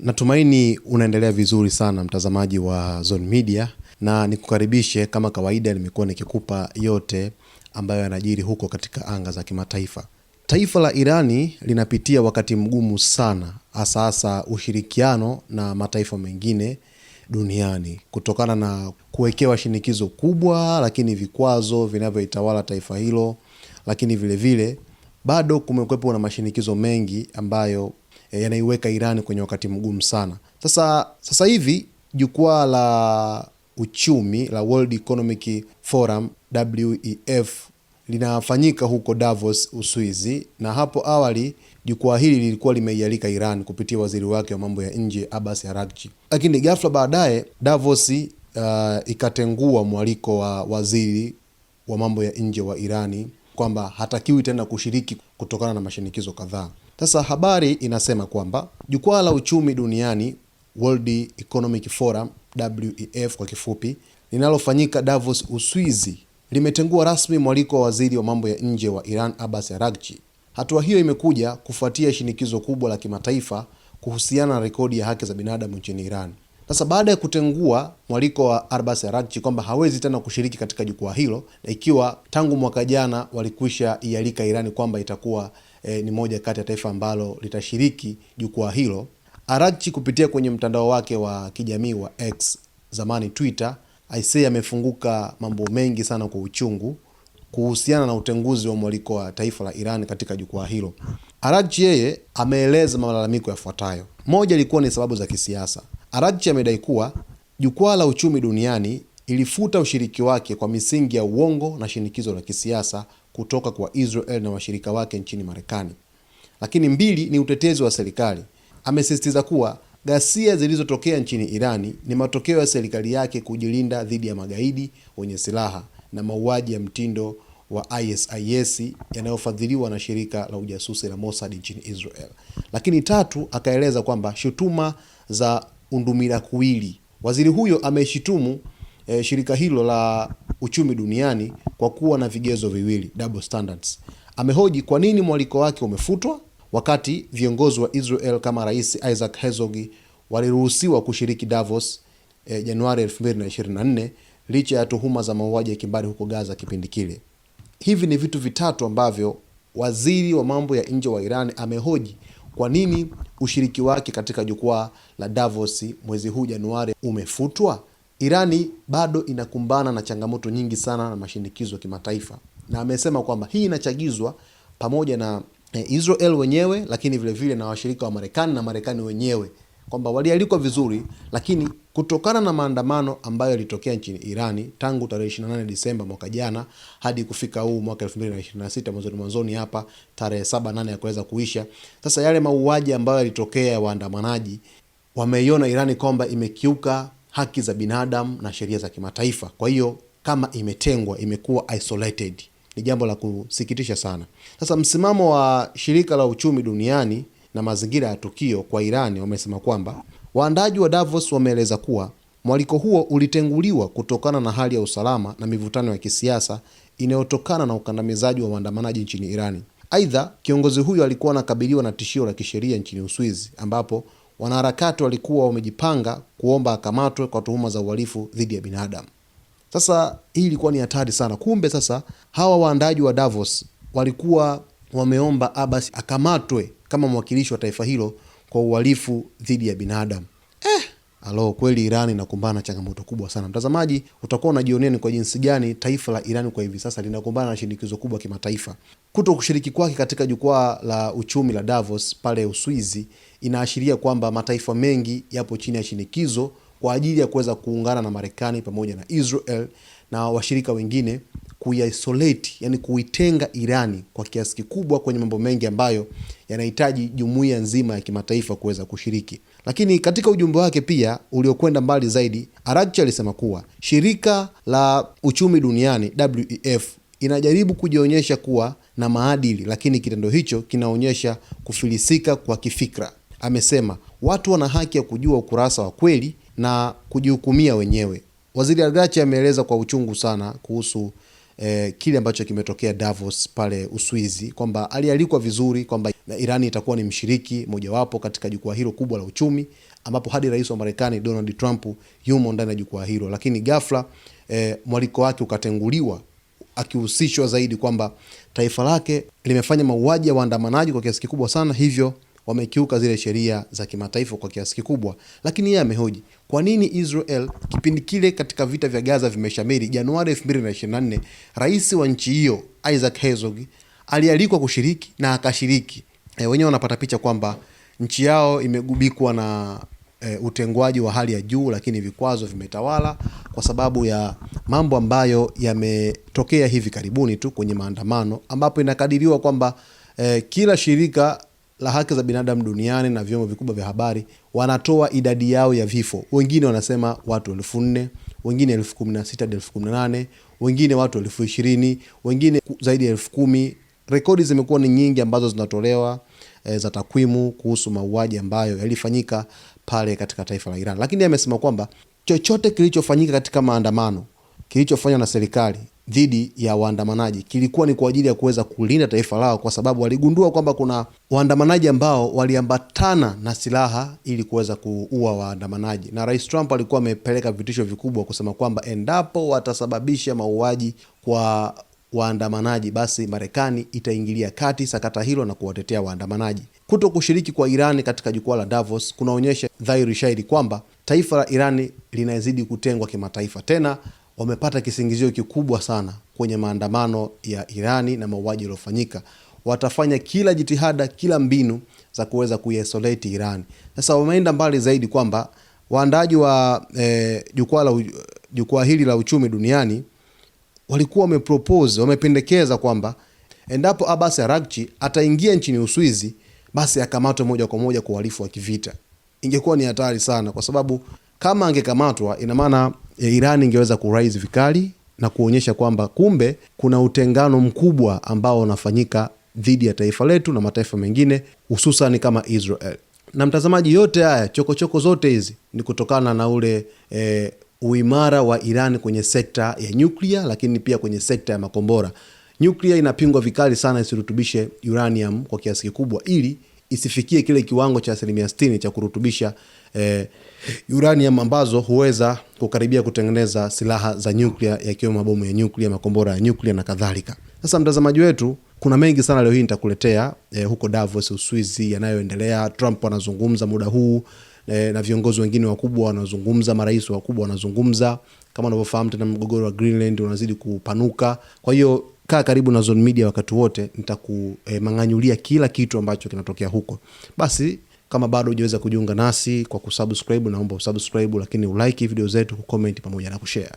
Natumaini unaendelea vizuri sana mtazamaji wa Zone Media, na nikukaribishe kama kawaida. Nimekuwa nikikupa yote ambayo yanajiri huko katika anga za kimataifa. Taifa la Irani linapitia wakati mgumu sana, hasa ushirikiano na mataifa mengine duniani kutokana na kuwekewa shinikizo kubwa, lakini vikwazo vinavyoitawala taifa hilo, lakini vile vile bado kumekuwepo na mashinikizo mengi ambayo yanaiweka Iran kwenye wakati mgumu sana. Sasa hivi jukwaa la uchumi la World Economic Forum WEF linafanyika huko Davos, Uswizi, na hapo awali jukwaa hili lilikuwa limeialika Iran kupitia waziri wake wa mambo ya nje Abbas Araghchi. Lakini ghafla baadaye Davos ikatengua mwaliko wa waziri wa mambo ya nje wa Irani kwamba hatakiwi tena kushiriki kutokana na mashinikizo kadhaa. Sasa habari inasema kwamba jukwaa la uchumi duniani World Economic Forum WEF kwa kifupi, linalofanyika Davos, Uswizi, limetengua rasmi mwaliko wa waziri wa mambo ya nje wa Iran Abbas Araghchi. Hatua hiyo imekuja kufuatia shinikizo kubwa la kimataifa kuhusiana na rekodi ya haki za binadamu nchini Iran. Sasa baada ya kutengua mwaliko wa Abbas Araghchi kwamba hawezi tena kushiriki katika jukwaa hilo, na ikiwa tangu mwaka jana walikwisha ialika Iran kwamba itakuwa ni moja kati ya taifa ambalo litashiriki jukwaa hilo, Araghchi kupitia kwenye mtandao wake wa kijamii wa X, zamani Twitter, amefunguka mambo mengi sana kwa uchungu kuhusiana na utenguzi wa mwaliko wa taifa la Iran katika jukwaa hilo. Araghchi yeye ameeleza malalamiko yafuatayo. Moja ilikuwa ni sababu za kisiasa. Araghchi amedai kuwa jukwaa la uchumi duniani ilifuta ushiriki wake kwa misingi ya uongo na shinikizo la kisiasa kutoka kwa Israel na washirika wake nchini Marekani. Lakini mbili ni utetezi wa serikali. Amesisitiza kuwa ghasia zilizotokea nchini Irani ni matokeo ya serikali yake kujilinda dhidi ya magaidi wenye silaha na mauaji ya mtindo wa ISIS yanayofadhiliwa na shirika la ujasusi la Mossad nchini Israel. Lakini tatu, akaeleza kwamba shutuma za undumila kuwili. Waziri huyo ameshitumu shirika hilo la uchumi duniani kwa kuwa na vigezo viwili, double standards. Amehoji kwa nini mwaliko wake umefutwa wakati viongozi wa Israel kama Rais Isaac Herzog waliruhusiwa kushiriki Davos Januari 2024 licha ya tuhuma za mauaji ya kimbari huko Gaza kipindi kile. Hivi ni vitu vitatu ambavyo waziri wa mambo ya nje wa Iran amehoji kwa nini ushiriki wake katika jukwaa la Davos mwezi huu Januari umefutwa. Irani bado inakumbana na changamoto nyingi sana na mashinikizo ya kimataifa, na amesema kwamba hii inachagizwa pamoja na Israel wenyewe, lakini vile vile na washirika wa Marekani na Marekani wenyewe, kwamba walialikwa vizuri, lakini kutokana na maandamano ambayo yalitokea nchini Irani tangu tarehe 28 Disemba mwaka jana hadi kufika huu mwaka 2026 mwanzoni hapa tarehe 7-8 ya kuweza kuisha. Sasa yale mauaji ambayo yalitokea ya waandamanaji, wameiona Irani kwamba imekiuka haki za binadamu na sheria za kimataifa. Kwa hiyo kama imetengwa, imekuwa isolated. Ni jambo la kusikitisha sana. Sasa msimamo wa shirika la uchumi duniani na mazingira ya tukio kwa Irani wamesema kwamba waandaji wa Davos wameeleza kuwa mwaliko huo ulitenguliwa kutokana na hali ya usalama na mivutano ya kisiasa inayotokana na ukandamizaji wa waandamanaji nchini Irani. Aidha, kiongozi huyo alikuwa anakabiliwa na tishio la kisheria nchini Uswizi, ambapo wanaharakati walikuwa wamejipanga kuomba akamatwe kwa tuhuma za uhalifu dhidi ya binadamu. Sasa hii ilikuwa ni hatari sana. Kumbe sasa hawa waandaji wa Davos walikuwa wameomba Abbas akamatwe kama mwakilishi wa taifa hilo kwa uhalifu dhidi ya binadamu. Kweli Irani inakumbana na changamoto kubwa sana. Mtazamaji, utakuwa unajionea ni kwa jinsi gani taifa la Irani kwa hivi sasa linakumbana na shinikizo kubwa kimataifa. Kuto kushiriki kwake katika jukwaa la uchumi la Davos pale Uswizi inaashiria kwamba mataifa mengi yapo chini ya shinikizo kwa ajili ya kuweza kuungana na Marekani pamoja na Israel na washirika wengine kuisolate, yani kuitenga Irani kwa kiasi kikubwa kwenye mambo mengi ambayo yanahitaji jumuiya nzima ya kimataifa kuweza kushiriki. Lakini katika ujumbe wake pia uliokwenda mbali zaidi, Araghchi alisema kuwa shirika la uchumi duniani WEF inajaribu kujionyesha kuwa na maadili, lakini kitendo hicho kinaonyesha kufilisika kwa kifikra. Amesema watu wana haki ya kujua ukurasa wa kweli na kujihukumia wenyewe. Waziri Araghchi ameeleza kwa uchungu sana kuhusu kile ambacho kimetokea Davos pale Uswizi, kwamba alialikwa vizuri, kwamba Irani itakuwa ni mshiriki mojawapo katika jukwaa hilo kubwa la uchumi, ambapo hadi rais wa Marekani Donald Trump yumo ndani ya jukwaa hilo. Lakini ghafla mwaliko wake ukatenguliwa, akihusishwa zaidi kwamba taifa lake limefanya mauaji ya waandamanaji kwa kiasi kikubwa sana, hivyo wamekiuka zile sheria za kimataifa kwa kiasi kikubwa. Lakini yeye amehoji kwa nini Israel, kipindi kile katika vita vya Gaza vimeshamiri, Januari 2024 rais wa nchi hiyo Isaac Herzog alialikwa kushiriki na akashiriki. Wenyewe wanapata picha kwamba nchi yao imegubikwa na utengwaji wa hali ya juu, lakini vikwazo vimetawala kwa sababu ya mambo ambayo yametokea hivi karibuni tu kwenye maandamano, ambapo inakadiriwa kwamba kila shirika la haki za binadamu duniani na vyombo vikubwa vya habari wanatoa idadi yao ya vifo. Wengine wanasema watu 4,000, wengine 16,000, 18,000, wengine watu 20,000, wengine zaidi ya 10,000. Rekodi zimekuwa ni nyingi ambazo zinatolewa za takwimu kuhusu mauaji ambayo yalifanyika pale katika taifa la Iran. Lakini amesema kwamba chochote kilichofanyika katika maandamano, kilichofanywa na serikali dhidi ya waandamanaji, kilikuwa ni kwa ajili ya kuweza kulinda taifa lao, kwa sababu waligundua kwamba kuna waandamanaji ambao waliambatana na silaha ili kuweza kuua waandamanaji. Na Rais Trump alikuwa amepeleka vitisho vikubwa kusema kwamba endapo watasababisha mauaji kwa waandamanaji, basi Marekani itaingilia kati sakata hilo na kuwatetea waandamanaji. Kuto kushiriki kwa Irani katika jukwaa la Davos kunaonyesha dhahiri shahidi kwamba taifa la Irani linazidi kutengwa kimataifa. Tena wamepata kisingizio kikubwa sana kwenye maandamano ya Irani na mauaji yaliyofanyika. Watafanya kila jitihada, kila mbinu za kuweza kuisolate Irani. Sasa wameenda mbali zaidi kwamba waandaji wa jukwaa hili la uchumi duniani walikuwa wamependekeza kwamba endapo Abbas Araghchi ataingia nchini Uswizi, basi akamatwe moja kwa moja kwa uhalifu wa kivita. Ingekuwa ni hatari sana, kwa sababu kama angekamatwa, ina maana Iran ingeweza kurise vikali na kuonyesha kwamba kumbe kuna utengano mkubwa ambao unafanyika dhidi ya taifa letu na mataifa mengine, hususan kama Israel. Na mtazamaji, yote haya chokochoko zote hizi ni kutokana na ule uimara wa Iran kwenye sekta ya nyuklia, lakini pia kwenye sekta ya makombora. Nyuklia inapingwa vikali sana isirutubishe uranium kwa kiasi kikubwa, ili isifikie kile kiwango cha 60% cha kurutubisha uranium ambazo huweza kukaribia kutengeneza silaha za nyuklia, yakiwemo mabomu ya nyuklia, makombora ya nyuklia na kadhalika. Sasa mtazamaji wetu, kuna mengi sana leo hii nitakuletea huko Davos Uswizi yanayoendelea. Trump anazungumza muda huu na viongozi wengine wakubwa wanazungumza, marais wakubwa wanazungumza. Kama unavyofahamu tena mgogoro wa Greenland unazidi kupanuka. Kwa hiyo kaa karibu na Zone Media wakati wote, nitakumanganyulia kila kitu ambacho kinatokea huko. Basi kama bado hujaweza kujiunga nasi kwa kusubscribe, naomba usubscribe, lakini ulike video zetu, kucomment pamoja na kushare.